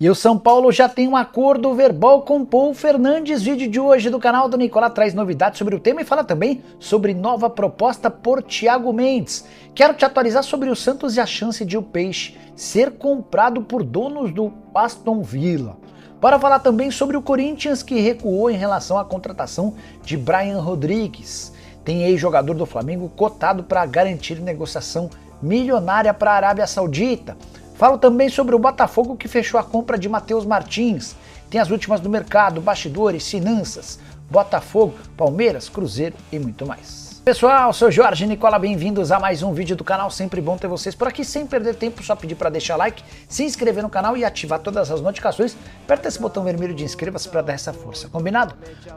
E o São Paulo já tem um acordo verbal com Paul Fernandes. Vídeo de hoje do canal do Nicola traz novidades sobre o tema e fala também sobre nova proposta por Thiago Mendes. Quero te atualizar sobre o Santos e a chance de o Peixe ser comprado por donos do Aston Villa. Bora falar também sobre o Corinthians, que recuou em relação à contratação de Brian Rodrigues. Tem ex-jogador do Flamengo cotado para garantir negociação milionária para a Arábia Saudita. Falo também sobre o Botafogo, que fechou a compra de Matheus Martins. Tem as últimas do mercado, bastidores, finanças, Botafogo, Palmeiras, Cruzeiro e muito mais. Pessoal, sou Jorge Nicola, bem-vindos a mais um vídeo do canal. Sempre bom ter vocês por aqui. Sem perder tempo, só pedir para deixar like, se inscrever no canal e ativar todas as notificações. Aperta esse botão vermelho de inscreva-se para dar essa força, combinado?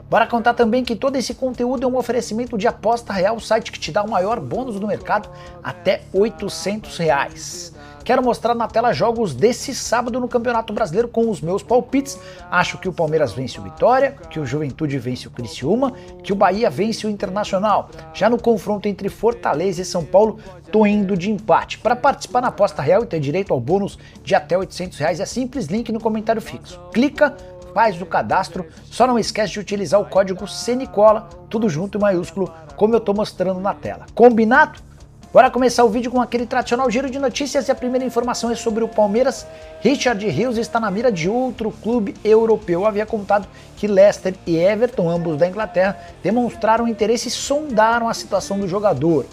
Bora contar também que todo esse conteúdo é um oferecimento de Aposta Real, o site que te dá o maior bônus do mercado, até R$800. Quero mostrar na tela jogos desse sábado no Campeonato Brasileiro com os meus palpites. Acho que o Palmeiras vence o Vitória, que o Juventude vence o Criciúma, que o Bahia vence o Internacional. Já no confronto entre Fortaleza e São Paulo, tô indo de empate. Para participar na aposta real e ter direito ao bônus de até R$800, é simples, link no comentário fixo. Clica, faz o cadastro, só não esquece de utilizar o código CNICOLA, tudo junto em maiúsculo, como eu tô mostrando na tela. Combinado? Bora começar o vídeo com aquele tradicional giro de notícias e a primeira informação é sobre o Palmeiras. Richard Rios está na mira de outro clube europeu. Eu havia contado que Leicester e Everton, ambos da Inglaterra, demonstraram interesse e sondaram a situação do jogador.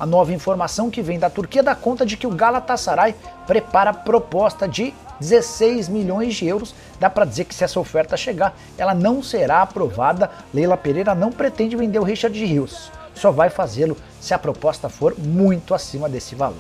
A nova informação que vem da Turquia dá conta de que o Galatasaray prepara a proposta de 16 milhões de euros. Dá para dizer que se essa oferta chegar, ela não será aprovada. Leila Pereira não pretende vender o Richard Rios. Só vai fazê-lo se a proposta for muito acima desse valor.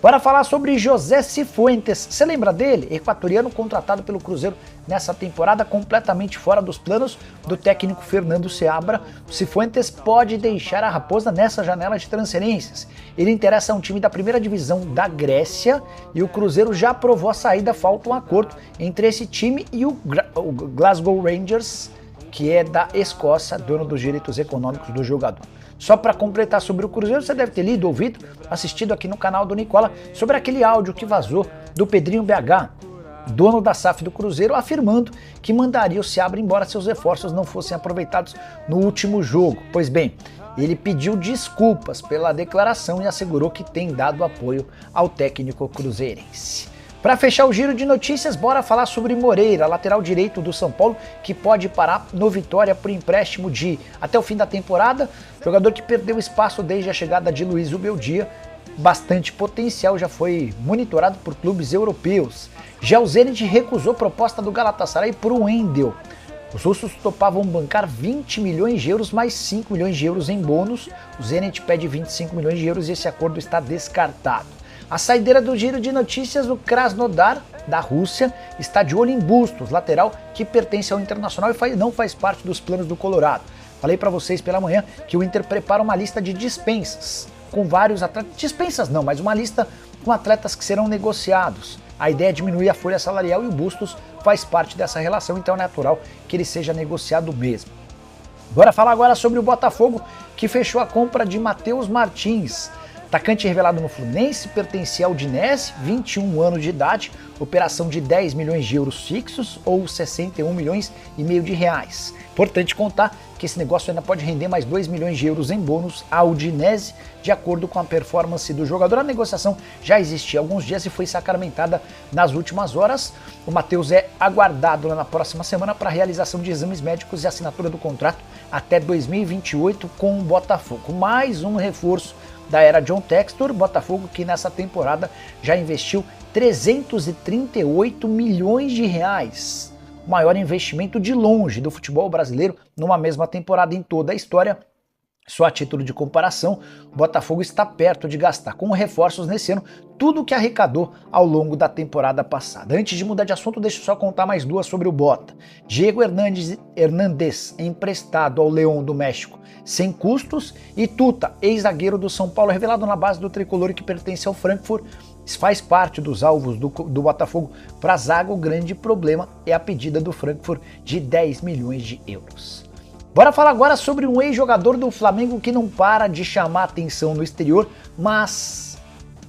Bora falar sobre José Cifuentes. Você lembra dele? Equatoriano contratado pelo Cruzeiro nessa temporada, completamente fora dos planos do técnico Fernando Seabra. O Cifuentes pode deixar a Raposa nessa janela de transferências. Ele interessa a um time da primeira divisão da Grécia e o Cruzeiro já aprovou a saída. Falta um acordo entre esse time e o Glasgow Rangers, que é da Escócia, dono dos direitos econômicos do jogador. Só para completar sobre o Cruzeiro, você deve ter lido, ouvido, assistido aqui no canal do Nicola sobre aquele áudio que vazou do Pedrinho BH, dono da SAF do Cruzeiro, afirmando que mandaria o Seabra embora se os reforços não fossem aproveitados no último jogo. Pois bem, ele pediu desculpas pela declaração e assegurou que tem dado apoio ao técnico cruzeirense. Para fechar o giro de notícias, bora falar sobre Moreira, lateral direito do São Paulo, que pode parar no Vitória por empréstimo até o fim da temporada. Jogador que perdeu espaço desde a chegada de Luiz Ubeldia, bastante potencial, já foi monitorado por clubes europeus. Já o Zenit recusou proposta do Galatasaray por um Wendel. Os russos topavam bancar 20 milhões de euros mais 5 milhões de euros em bônus. O Zenit pede 25 milhões de euros e esse acordo está descartado. A saideira do giro de notícias, o Krasnodar, da Rússia, está de olho em Bustos, lateral que pertence ao Internacional e não faz parte dos planos do Colorado. Falei para vocês pela manhã que o Inter prepara uma lista de dispensas, com vários atletas, dispensas não, mas uma lista com atletas que serão negociados. A ideia é diminuir a folha salarial e o Bustos faz parte dessa relação, então é natural que ele seja negociado mesmo. Bora falar agora sobre o Botafogo, que fechou a compra de Matheus Martins. Atacante revelado no Fluminense, pertencia ao Udinese, 21 anos de idade, operação de 10 milhões de euros fixos ou 61 milhões e meio de reais. Importante contar que esse negócio ainda pode render mais 2 milhões de euros em bônus ao Udinese, de acordo com a performance do jogador. A negociação já existia há alguns dias e foi sacramentada nas últimas horas. O Matheus é aguardado na próxima semana para a realização de exames médicos e assinatura do contrato até 2028 com o Botafogo. Mais um reforço da era John Textor, Botafogo que nessa temporada já investiu 338 milhões de reais. O maior investimento de longe do futebol brasileiro numa mesma temporada em toda a história. Só a título de comparação, o Botafogo está perto de gastar com reforços nesse ano tudo o que arrecadou ao longo da temporada passada. Antes de mudar de assunto, deixa eu só contar mais duas sobre o Bota. Diego Hernández, emprestado ao León do México, sem custos, e Tuta, ex-zagueiro do São Paulo, revelado na base do tricolor e que pertence ao Frankfurt, faz parte dos alvos do Botafogo para a zaga. O grande problema é a pedida do Frankfurt de 10 milhões de euros. Bora falar agora sobre um ex-jogador do Flamengo que não para de chamar atenção no exterior, mas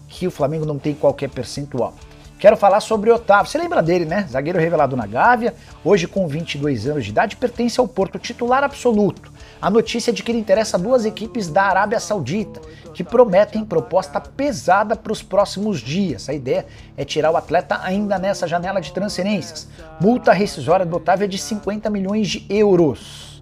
que o Flamengo não tem qualquer percentual. Quero falar sobre Otávio. Você lembra dele, né? Zagueiro revelado na Gávea, hoje com 22 anos de idade, pertence ao Porto, titular absoluto. A notícia é de que ele interessa a duas equipes da Arábia Saudita, que prometem proposta pesada para os próximos dias. A ideia é tirar o atleta ainda nessa janela de transferências. Multa rescisória do Otávio é de 50 milhões de euros.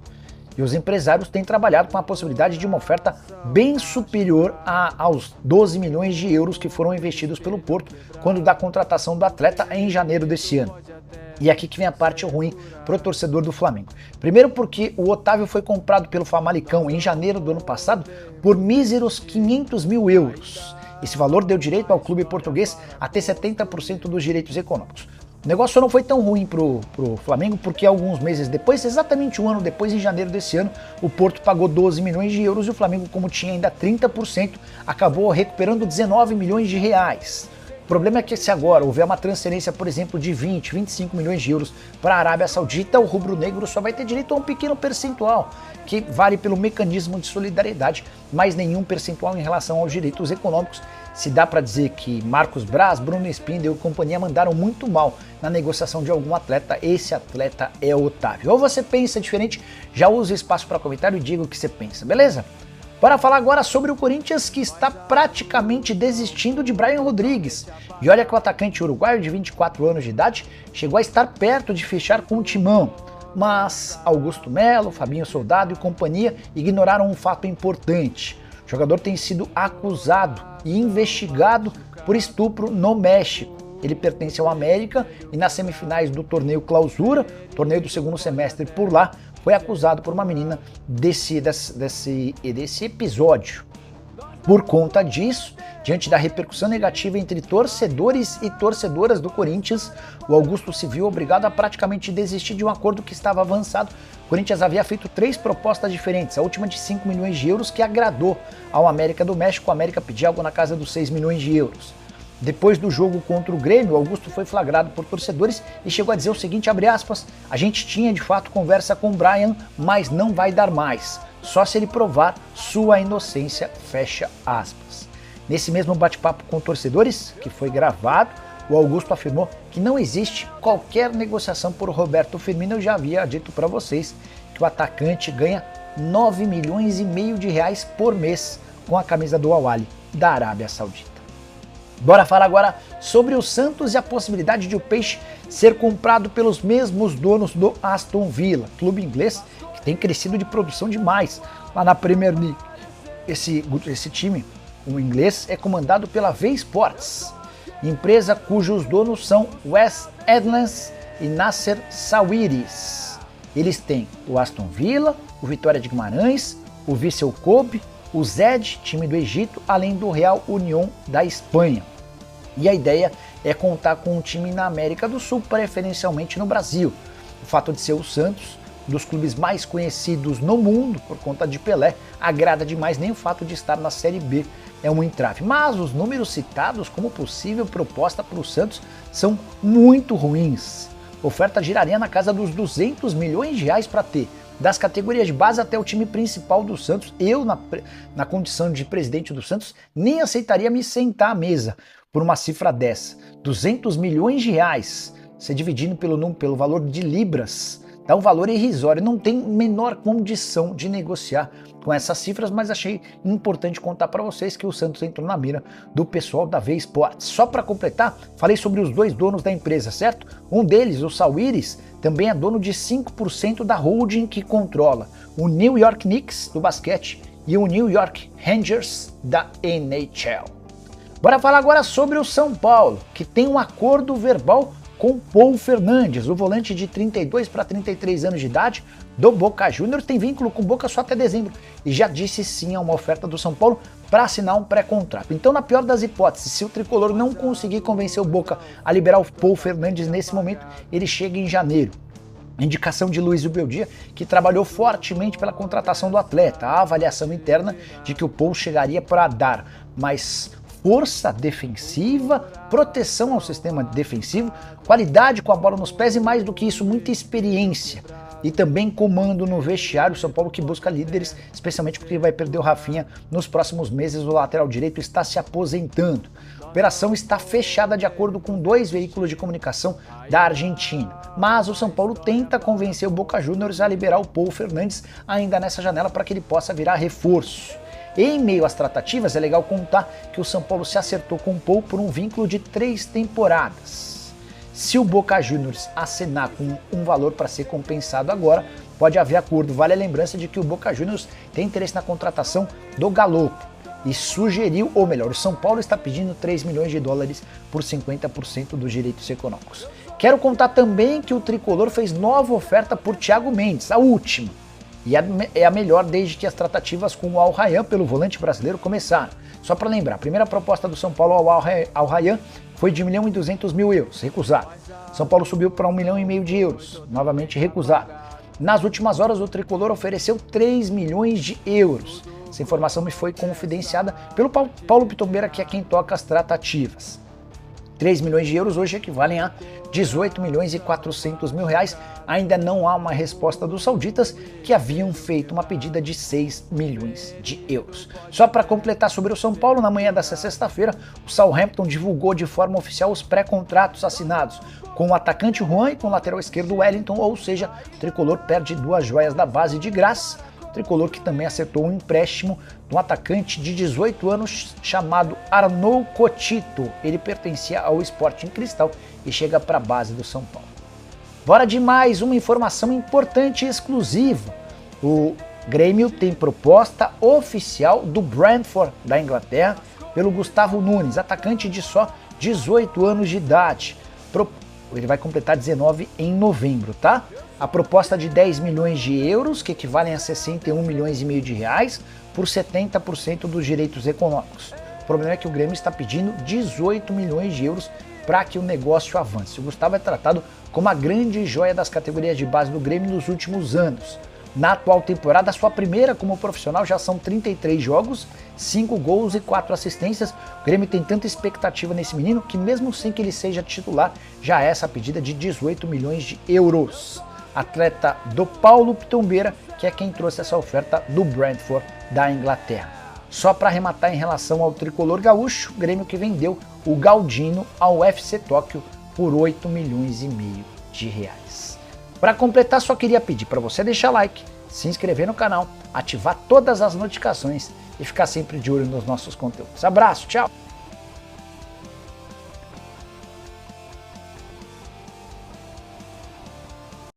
E os empresários têm trabalhado com a possibilidade de uma oferta bem superior aos 12 milhões de euros que foram investidos pelo Porto quando da contratação do atleta em janeiro desse ano. E aqui que vem a parte ruim para o torcedor do Flamengo. Primeiro porque o Otávio foi comprado pelo Famalicão em janeiro do ano passado por míseros 500 mil euros. Esse valor deu direito ao clube português a ter 70% dos direitos econômicos. O negócio não foi tão ruim pro Flamengo, porque alguns meses depois, exatamente um ano depois, em janeiro desse ano, o Porto pagou 12 milhões de euros e o Flamengo, como tinha ainda 30%, acabou recuperando 19 milhões de reais. O problema é que se agora houver uma transferência, por exemplo, de 20, 25 milhões de euros para a Arábia Saudita, o rubro-negro só vai ter direito a um pequeno percentual, que vale pelo mecanismo de solidariedade, mas nenhum percentual em relação aos direitos econômicos. Se dá para dizer que Marcos Braz, Bruno Spindel e companhia mandaram muito mal na negociação de algum atleta, esse atleta é o Otávio. Ou você pensa diferente, já use o espaço para comentário e diga o que você pensa, beleza? Bora falar agora sobre o Corinthians, que está praticamente desistindo de Brian Rodrigues. E olha que o atacante uruguaio de 24 anos de idade chegou a estar perto de fechar com o Timão. Mas Augusto Melo, Fabinho Soldado e companhia ignoraram um fato importante. O jogador tem sido acusado e investigado por estupro no México. Ele pertence ao América e nas semifinais do torneio Clausura, torneio do segundo semestre por lá, foi acusado por uma menina desse episódio. Por conta disso, diante da repercussão negativa entre torcedores e torcedoras do Corinthians, o Augusto se viu obrigado a praticamente desistir de um acordo que estava avançado. O Corinthians havia feito 3 propostas diferentes, a última de 5 milhões de euros que agradou ao América do México. O América pediu algo na casa dos 6 milhões de euros. Depois do jogo contra o Grêmio, Augusto foi flagrado por torcedores e chegou a dizer o seguinte, abre aspas, a gente tinha de fato conversa com o Brian, mas não vai dar mais, só se ele provar sua inocência, fecha aspas. Nesse mesmo bate-papo com torcedores, que foi gravado, o Augusto afirmou que não existe qualquer negociação por Roberto Firmino. Eu já havia dito para vocês que o atacante ganha 9 milhões e meio de reais por mês com a camisa do Al Ahly da Arábia Saudita. Bora falar agora sobre o Santos e a possibilidade de o Peixe ser comprado pelos mesmos donos do Aston Villa, clube inglês que tem crescido de produção demais lá na Premier League. Esse time, o inglês, é comandado pela V-Sports, empresa cujos donos são Wes Edmonds e Nasser Sawiris. Eles têm o Aston Villa, o Vitória de Guimarães, o Vissel Kobe, o Zed, time do Egito, além do Real Unión da Espanha. E a ideia é contar com um time na América do Sul, preferencialmente no Brasil. O fato de ser o Santos, dos clubes mais conhecidos no mundo por conta de Pelé, agrada demais, nem o fato de estar na Série B é um entrave. Mas os números citados como possível proposta para o Santos são muito ruins. A oferta giraria na casa dos 200 milhões de reais para ter das categorias de base até o time principal do Santos. Eu, na condição de presidente do Santos, nem aceitaria me sentar à mesa por uma cifra dessa. 200 milhões de reais, se dividindo pelo valor de libras, dá um valor irrisório. Não tem menor condição de negociar com essas cifras, mas achei importante contar para vocês que o Santos entrou na mira do pessoal da V-Sports. Só para completar, falei sobre os 2 donos da empresa, certo? Um deles, o Sawiris, também é dono de 5% da holding que controla o New York Knicks do basquete e o New York Rangers da NHL. Bora falar agora sobre o São Paulo, que tem um acordo verbal com Paul Fernandes, o volante de 32 para 33 anos de idade do Boca Juniors, tem vínculo com o Boca só até dezembro e já disse sim a uma oferta do São Paulo para assinar um pré-contrato. Então, na pior das hipóteses, se o tricolor não conseguir convencer o Boca a liberar o Paul Fernandes nesse momento, ele chega em janeiro. Indicação de Luiz Beldia, que trabalhou fortemente pela contratação do atleta. A avaliação interna de que o Paul chegaria para dar mais força defensiva, proteção ao sistema defensivo, qualidade com a bola nos pés e, mais do que isso, muita experiência. e também comando no vestiário. O São Paulo que busca líderes, especialmente porque vai perder o Rafinha nos próximos meses. O lateral direito está se aposentando. A operação está fechada de acordo com 2 veículos de comunicação da Argentina. Mas o São Paulo tenta convencer o Boca Juniors a liberar o Paul Fernandes ainda nessa janela para que ele possa virar reforço. Em meio às tratativas, é legal contar que o São Paulo se acertou com o Paul por um vínculo de 3 temporadas. Se o Boca Juniors assinar com um valor para ser compensado agora, pode haver acordo. Vale a lembrança de que o Boca Juniors tem interesse na contratação do Galopo e sugeriu, ou melhor, o São Paulo está pedindo 3 milhões de dólares por 50% dos direitos econômicos. Quero contar também que o Tricolor fez nova oferta por Thiago Mendes, a última, e é a melhor desde que as tratativas com o Al Rayyan pelo volante brasileiro começaram. Só para lembrar, a primeira proposta do São Paulo ao Al Rayyan foi de 1.200.000 euros, recusado. São Paulo subiu para 1,5 milhão de euros, novamente recusado. Nas últimas horas, o Tricolor ofereceu 3 milhões de euros. Essa informação me foi confidenciada pelo Paulo Pitombeira, que é quem toca as tratativas. 3 milhões de euros hoje equivalem a 18 milhões e 400 mil reais. Ainda não há uma resposta dos sauditas, que haviam feito uma pedida de 6 milhões de euros. Só para completar sobre o São Paulo, na manhã desta sexta-feira, o Southampton divulgou de forma oficial os pré-contratos assinados com o atacante Juan e com o lateral esquerdo Wellington, ou seja, o Tricolor perde 2 joias da base de graça. Tricolor que também acertou um empréstimo de um atacante de 18 anos chamado Arnaud Cotito. Ele pertencia ao Sporting Cristal e chega para a base do São Paulo. Bora de mais uma informação importante e exclusiva. O Grêmio tem proposta oficial do Brentford da Inglaterra pelo Gustavo Nunes, atacante de só 18 anos de idade. Ele vai completar 19 em novembro, tá? A proposta de 10 milhões de euros, que equivalem a 61 milhões e meio de reais, por 70% dos direitos econômicos. O problema é que o Grêmio está pedindo 18 milhões de euros para que o negócio avance. O Gustavo é tratado como a grande joia das categorias de base do Grêmio nos últimos anos. Na atual temporada, sua primeira como profissional, já são 33 jogos, 5 gols e 4 assistências. O Grêmio tem tanta expectativa nesse menino que, mesmo sem que ele seja titular, já é essa pedida de 18 milhões de euros. Atleta do Paulo Pitombeira, que é quem trouxe essa oferta do Brentford da Inglaterra. Só para arrematar em relação ao tricolor gaúcho, o Grêmio que vendeu o Galdino ao FC Tóquio por 8 milhões e meio de reais. Para completar, só queria pedir para você deixar like, se inscrever no canal, ativar todas as notificações e ficar sempre de olho nos nossos conteúdos. Abraço, tchau!